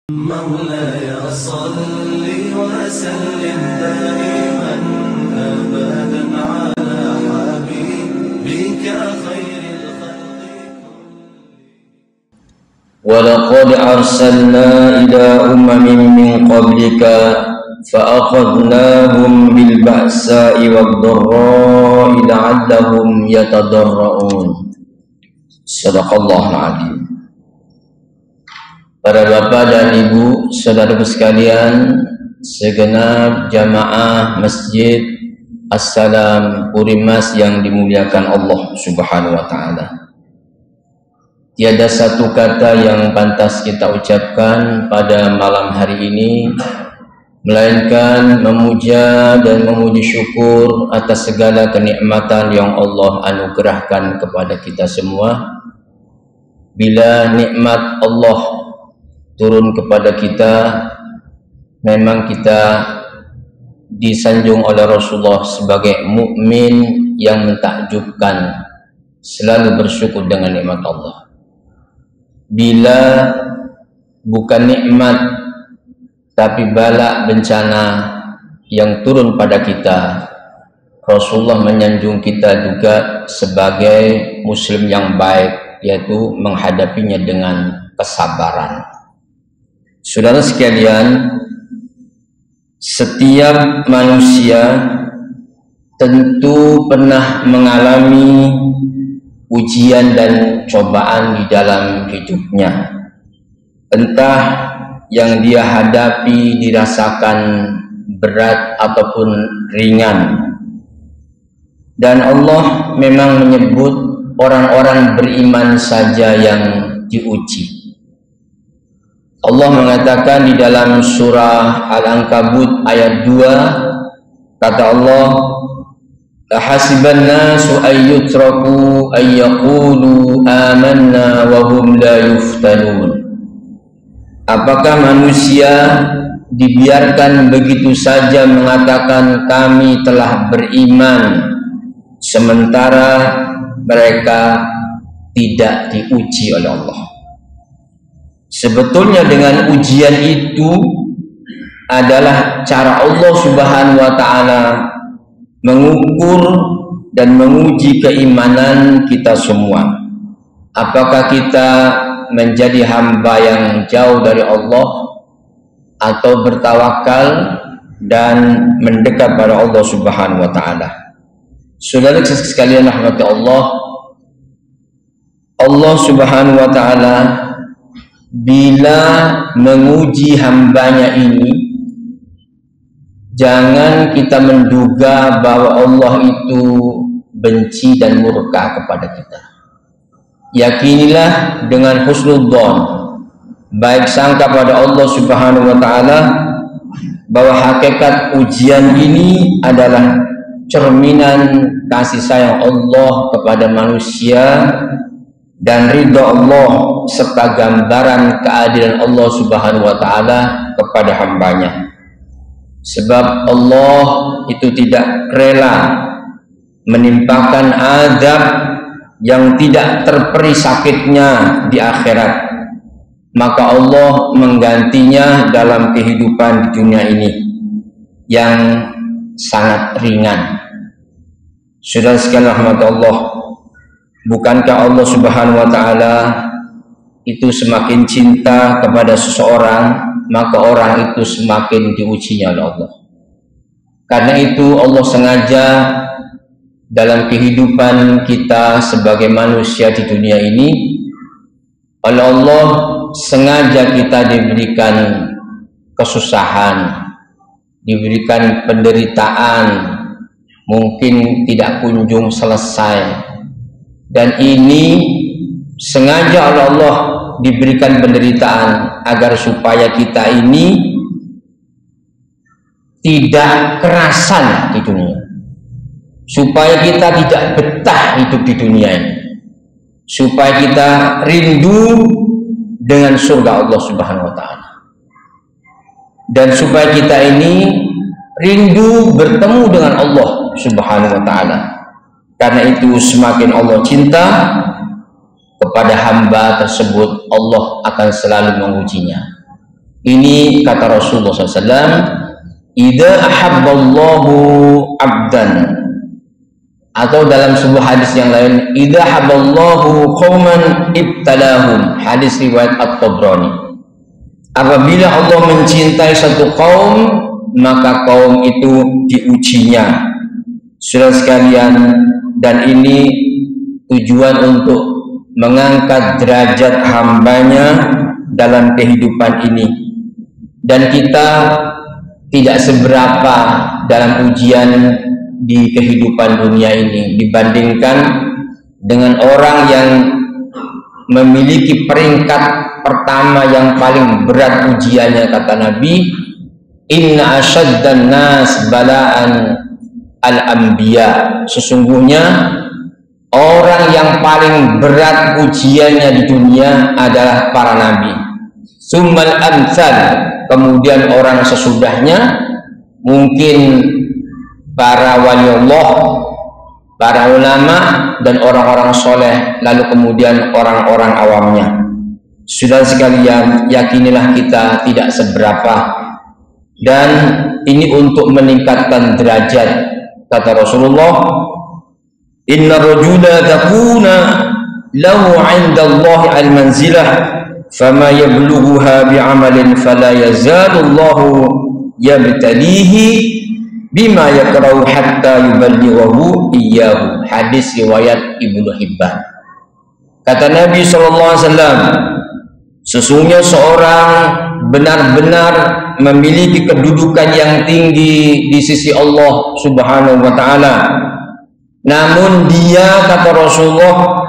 مولاي صل وسلم دائما أبدا على حبيبك خير الخلق. ولقد أرسلنا إلى من قبلك فأخذناهم بالبأساء والضراء لعلهم يتضرعون. Sadaqallahul Adzim. Para bapak dan ibu, saudara sekalian, segenap jamaah masjid Assalam Purimas yang dimuliakan Allah Subhanahu wa taala. Tiada satu kata yang pantas kita ucapkan pada malam hari ini melainkan memuja dan memuji syukur atas segala kenikmatan yang Allah anugerahkan kepada kita semua. Bila nikmat Allah turun kepada kita, memang kita disanjung oleh Rasulullah sebagai mukmin yang mentakjubkan, selalu bersyukur dengan nikmat Allah. Bila bukan nikmat tapi bala bencana yang turun pada kita, Rasulullah menyanjung kita juga sebagai muslim yang baik, yaitu menghadapinya dengan kesabaran. Saudara sekalian, setiap manusia tentu pernah mengalami ujian dan cobaan di dalam hidupnya. Entah yang dia hadapi dirasakan berat ataupun ringan. Dan Allah memang menyebut orang-orang beriman saja yang diuji. Allah mengatakan di dalam surah Al-Ankabut ayat 2, kata Allah, "Hasiban nasu ayyutraku ayyaqulu amanna wa hum la yuftanun." Apakah manusia dibiarkan begitu saja mengatakan kami telah beriman sementara mereka tidak diuji oleh Allah? Sebetulnya dengan ujian itu adalah cara Allah Subhanahu wa taala mengukur dan menguji keimanan kita semua. Apakah kita menjadi hamba yang jauh dari Allah atau bertawakal dan mendekat pada Allah Subhanahu wa taala. Saudara sekalian rahmati Allah, Allah Subhanahu wa taala bila menguji hambanya ini, jangan kita menduga bahwa Allah itu benci dan murka kepada kita. Yakinilah dengan husnudzon, baik sangka pada Allah Subhanahu wa taala, bahwa hakikat ujian ini adalah cerminan kasih sayang Allah kepada manusia dan ridha Allah serta gambaran keadilan Allah Subhanahu wa taala kepada hambanya. Sebab Allah itu tidak rela menimpakan azab yang tidak terperi sakitnya di akhirat, maka Allah menggantinya dalam kehidupan di dunia ini yang sangat ringan. Saudara sekalian rahmat Allah, bukankah Allah Subhanahu wa taala itu semakin cinta kepada seseorang, maka orang itu semakin diujinya oleh Allah. Karena itu Allah sengaja dalam kehidupan kita sebagai manusia di dunia ini, oleh Allah sengaja kita diberikan kesusahan, diberikan penderitaan, mungkin tidak kunjung selesai. Dan ini sengaja oleh Allah diberikan penderitaan agar supaya kita ini tidak kerasan di dunia, supaya kita tidak betah hidup di dunia ini, supaya kita rindu dengan surga Allah Subhanahu wa taala, dan supaya kita ini rindu bertemu dengan Allah Subhanahu wa taala. Karena itu semakin Allah cinta kepada hamba tersebut, Allah akan selalu mengujinya. Ini kata Rasulullah SAW, idza ahabballahu abdan, atau dalam sebuah hadis yang lain, idza ahabballahu qauman ibtalahum, hadis riwayat At-Tabrani. Apabila Allah mencintai satu kaum, maka kaum itu diujinya. Saudara sekalian, dan ini tujuan untuk mengangkat derajat hambanya dalam kehidupan ini. Dan kita tidak seberapa dalam ujian di kehidupan dunia ini dibandingkan dengan orang yang memiliki peringkat pertama yang paling berat ujiannya. Kata Nabi, inna asyaddan nas bala'an al-anbiya, sesungguhnya orang yang paling berat ujiannya di dunia adalah para nabi. Summal amsal, kemudian orang sesudahnya, mungkin para wali Allah, para ulama, dan orang-orang soleh, lalu kemudian orang-orang awamnya. Saudara sekalian, yakinilah kita tidak seberapa, dan ini untuk meningkatkan derajat. Kata Rasulullah, inna rajula takuna lahu 'inda Allah al-manzilah fama yablughuha bi'amalin fala yazalu Allah yabtalihi bima yakrahu hatta yuballighahu iyyahu. Hadis riwayat Ibnu Hibban. Kata Nabi SAW, sesungguhnya seorang benar-benar memiliki kedudukan yang tinggi di sisi Allah Subhanahu wa ta'ala, namun dia, kata Rasulullah,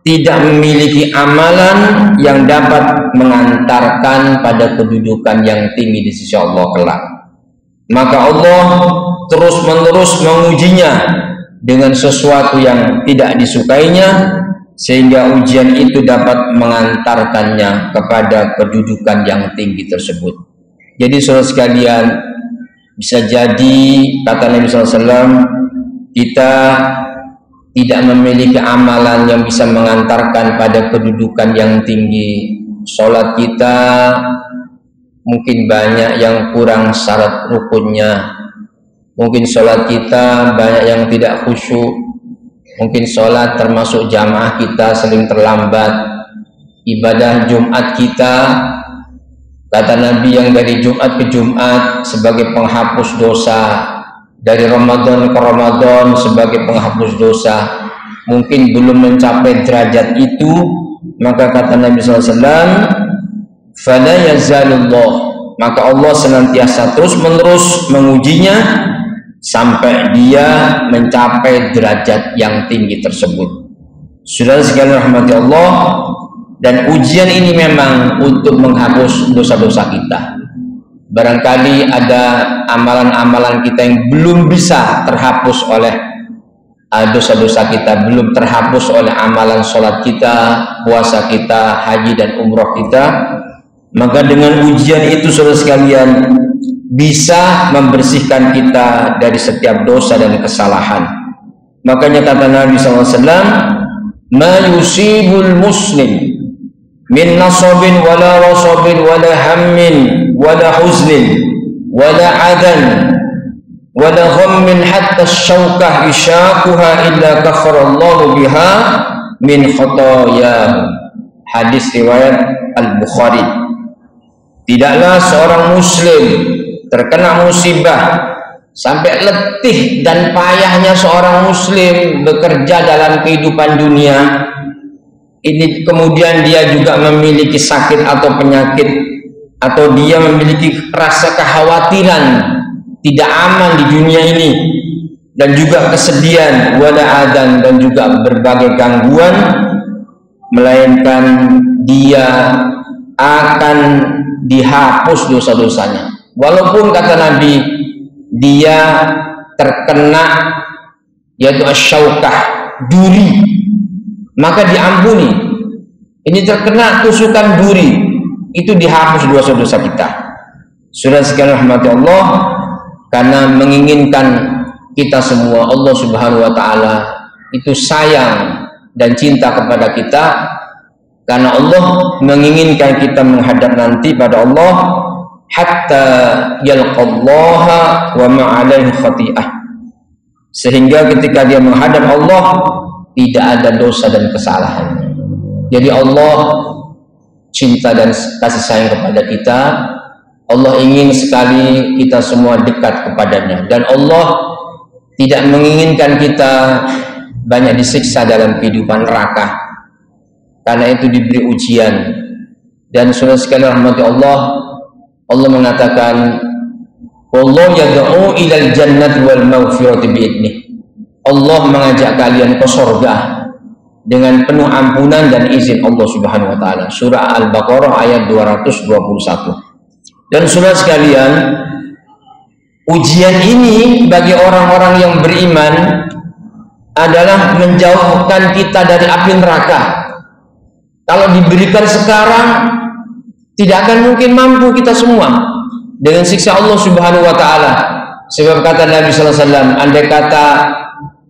tidak memiliki amalan yang dapat mengantarkan pada kedudukan yang tinggi di sisi Allah kelak. Maka Allah terus-menerus mengujinya dengan sesuatu yang tidak disukainya, sehingga ujian itu dapat mengantarkannya kepada kedudukan yang tinggi tersebut. Jadi saudara sekalian, bisa jadi kata Nabi SAW, kita tidak memiliki amalan yang bisa mengantarkan pada kedudukan yang tinggi. Sholat kita mungkin banyak yang kurang syarat rukunnya, mungkin sholat kita banyak yang tidak khusyuk, mungkin sholat termasuk jamaah kita sering terlambat. Ibadah Jumat kita, kata Nabi, yang dari Jumat ke Jumat sebagai penghapus dosa, dari Ramadan ke Ramadan sebagai penghapus dosa, mungkin belum mencapai derajat itu. Maka kata Nabi SAW, fala yazalullah, maka Allah senantiasa terus-menerus mengujinya sampai dia mencapai derajat yang tinggi tersebut. Saudara sekalian rahmati Allah, dan ujian ini memang untuk menghapus dosa-dosa kita. Barangkali ada amalan-amalan kita yang belum bisa terhapus oleh dosa-dosa kita, belum terhapus oleh amalan sholat kita, puasa kita, haji dan umroh kita. Maka dengan ujian itu, saudara sekalian, bisa membersihkan kita dari setiap dosa dan kesalahan. Makanya kata Nabi SAW, ma yusibul muslim min nasabin wala wasabin wala hammin wala huznin wala adan wala ghammin hatta syawkah isyakuha illa kafarallahu biha min khotoyahu. Hadis riwayat Al-Bukhari. Tidaklah seorang muslim terkena musibah sampai letih dan payahnya seorang muslim bekerja dalam kehidupan dunia ini, kemudian dia juga memiliki sakit atau penyakit, atau dia memiliki rasa kekhawatiran tidak aman di dunia ini, dan juga kesedihan, wala adan, dan juga berbagai gangguan, melainkan dia akan dihapus dosa-dosanya. Walaupun kata Nabi dia terkena yaitu asyaukah, duri, maka diampuni. Ini terkena tusukan duri, itu dihapus dosa-dosa kita. Saudara sekalian rahmati Allah, karena menginginkan kita semua, Allah Subhanahu wa ta'ala itu sayang dan cinta kepada kita, karena Allah menginginkan kita menghadap nanti pada Allah hatta yalqallaha wa ma'alaihi khati'ah, sehingga ketika dia menghadap Allah tidak ada dosa dan kesalahan. Jadi Allah cinta dan kasih sayang kepada kita. Allah ingin sekali kita semua dekat kepadanya, dan Allah tidak menginginkan kita banyak disiksa dalam kehidupan neraka. Karena itu diberi ujian. Dan saudara sekalian rahmati Allah, Allah mengatakan, wallahu yad'u ilal jannati wal maghfirati bi'idnih. Allah mengajak kalian ke surga dengan penuh ampunan dan izin Allah Subhanahu wa taala. Surah Al-Baqarah ayat 221. Dan saudara sekalian, ujian ini bagi orang-orang yang beriman adalah menjauhkan kita dari api neraka. Kalau diberikan sekarang, tidak akan mungkin mampu kita semua dengan siksa Allah Subhanahu wa taala. Sebab kata Nabi sallallahu alaihi wasallam, andai kata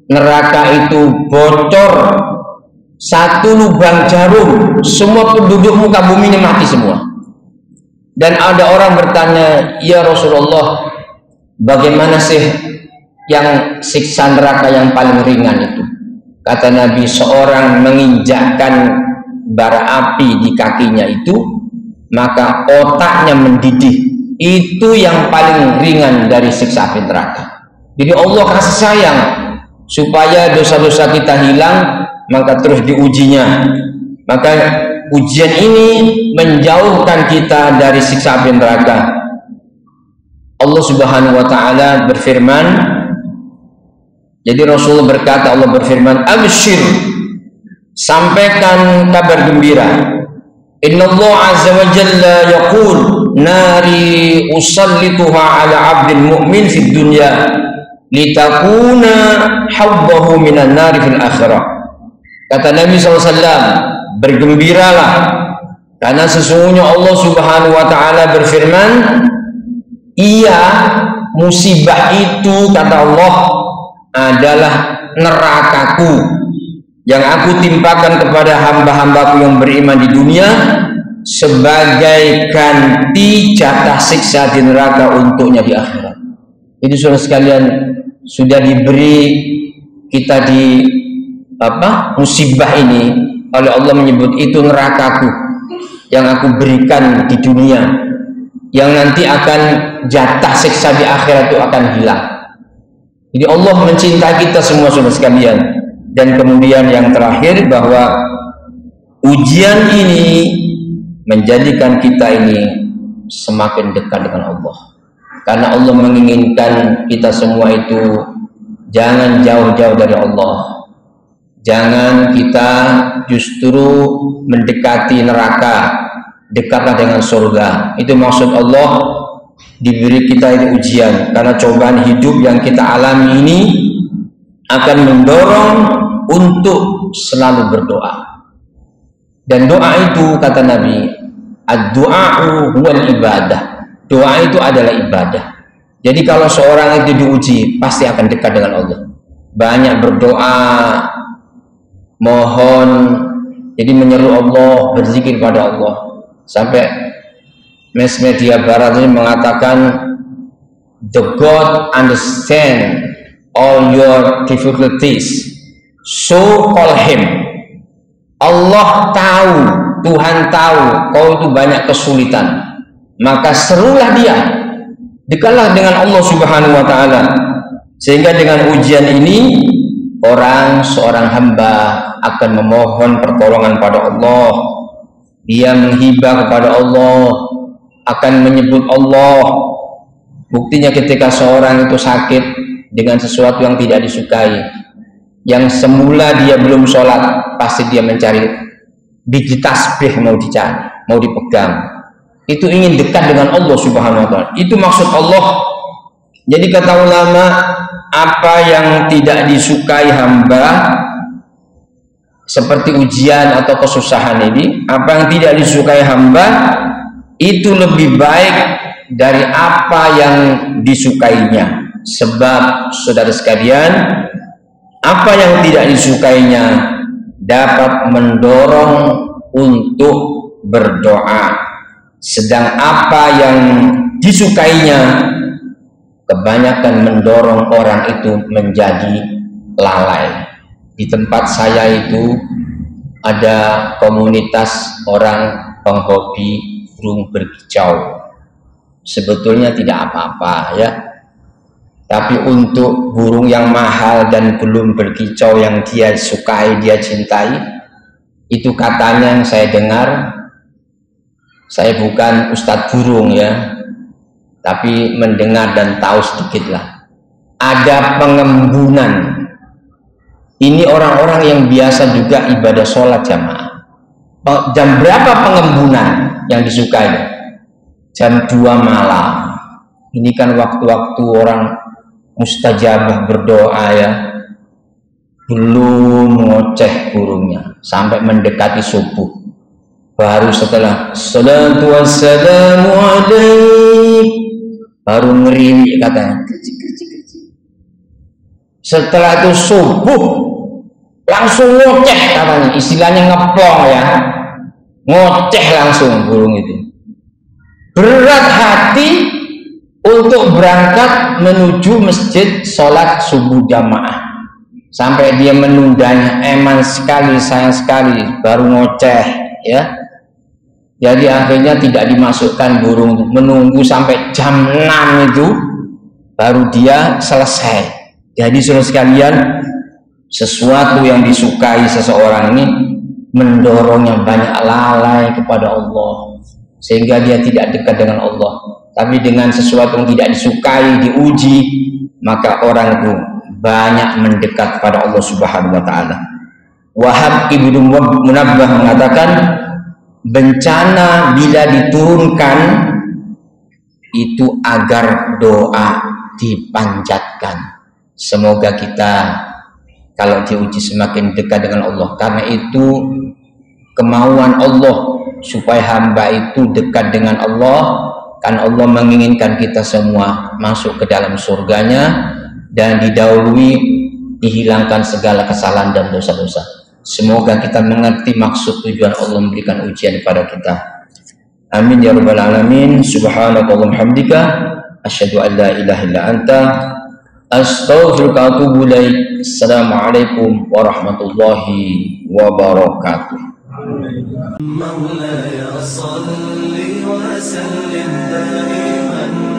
neraka itu bocor satu lubang jarum, semua penduduk muka bumi ini mati semua. Dan ada orang bertanya, ya Rasulullah, bagaimana sih yang siksa neraka yang paling ringan itu? Kata Nabi, seorang menginjakkan bara api di kakinya itu, maka otaknya mendidih. Itu yang paling ringan dari siksa api neraka. Jadi Allah kasih sayang supaya dosa-dosa kita hilang, maka terus diujinya. Maka ujian ini menjauhkan kita dari siksa api neraka. Allah Subhanahu wa taala berfirman, jadi Rasulullah berkata, Allah berfirman, abshir, sampaikan kabar gembira. Innallaha azza wa jalla yaqul, nari usallituha ala 'abdin mu'min fid dunya litakuna habbahu minan nari fil akhirah. Kata Nabi SAW, bergembiralah, karena sesungguhnya Allah Subhanahu wa taala berfirman, iya, musibah itu, kata Allah, adalah nerakaku yang aku timpakan kepada hamba-hambaku yang beriman di dunia sebagai ganti jatah siksa di neraka untuknya di akhirat. Jadi saudara sekalian, sudah diberi kita di musibah ini oleh Allah, menyebut itu nerakaku yang aku berikan di dunia, yang nanti akan jatah siksa di akhirat itu akan hilang. Jadi Allah mencintai kita semua saudara sekalian. Dan kemudian yang terakhir, bahwa ujian ini menjadikan kita ini semakin dekat dengan Allah. Karena Allah menginginkan kita semua itu jangan jauh-jauh dari Allah. Jangan kita justru mendekati neraka, dekatlah dengan surga. Itu maksud Allah diberi kita itu ujian, karena cobaan hidup yang kita alami ini akan mendorong untuk selalu berdoa. Dan doa itu, kata Nabi, ad-du'a'u huwal ibadah. Doa itu adalah ibadah. Jadi kalau seorang itu diuji, pasti akan dekat dengan Allah. Banyak berdoa, mohon, jadi menyeru Allah, berzikir pada Allah. Sampai mass media barat ini mengatakan, the God understand all your difficulties, so call him. Allah tahu, Tuhan tahu kau itu banyak kesulitan, maka serulah dia, dekatlah dengan Allah Subhanahu wa taala. Sehingga dengan ujian ini, seorang hamba akan memohon pertolongan pada Allah, dia menghibah kepada Allah, akan menyebut Allah. Buktinya ketika seorang itu sakit dengan sesuatu yang tidak disukai, yang semula dia belum sholat, pasti dia mencari biji tasbih, mau dicari, mau dipegang. Itu ingin dekat dengan Allah Subhanahu wa taala. Itu maksud Allah. Jadi kata ulama, apa yang tidak disukai hamba seperti ujian atau kesusahan ini, apa yang tidak disukai hamba itu lebih baik dari apa yang disukainya. Sebab saudara sekalian, apa yang tidak disukainya dapat mendorong untuk berdoa. Sedang apa yang disukainya kebanyakan mendorong orang itu menjadi lalai. Di tempat saya itu ada komunitas orang penghobi burung berkicau. Sebetulnya tidak apa-apa ya, tapi untuk burung yang mahal dan belum berkicau yang dia sukai, dia cintai, itu katanya yang saya dengar, saya bukan ustadz burung ya, tapi mendengar dan tahu sedikit lah, ada pengembunan. Ini orang-orang yang biasa juga ibadah sholat jamaah. Jam berapa pengembunan yang disukai? Jam 2 malam. Ini kan waktu-waktu orang mustajabah berdoa ya. Belum ngoceh burungnya sampai mendekati subuh. Baru setelah salatu wassalamu alaik, baru ngeriwik katanya. Setelah itu subuh langsung ngoceh katanya, istilahnya ngeplong ya, ngoceh langsung burung itu. Berat hati untuk berangkat menuju masjid sholat subuh jamaah, sampai dia menundanya, eman sekali, sayang sekali, baru ngoceh ya. Jadi akhirnya tidak dimasukkan burung, menunggu sampai jam 6 itu baru dia selesai. Jadi saudara sekalian, sesuatu yang disukai seseorang ini mendorongnya banyak lalai kepada Allah, sehingga dia tidak dekat dengan Allah. Tapi dengan sesuatu yang tidak disukai, diuji, maka orang itu banyak mendekat kepada Allah Subhanahu wa Ta'ala. Wahab ibnu Munabbah mengatakan, bencana bila diturunkan itu agar doa dipanjatkan. Semoga kita kalau diuji semakin dekat dengan Allah, karena itu kemauan Allah supaya hamba itu dekat dengan Allah. Kan Allah menginginkan kita semua masuk ke dalam surganya dan didahului dihilangkan segala kesalahan dan dosa-dosa. Semoga kita mengerti maksud tujuan Allah memberikan ujian kepada kita. Amin ya rabbal alamin. Subhanakallahumma hamdika asyhadu an la ilaha illa anta astaghfiruka wa atubu ilaik. Assalamualaikum warahmatullahi wabarakatuh. مولاي صل وسلم دائما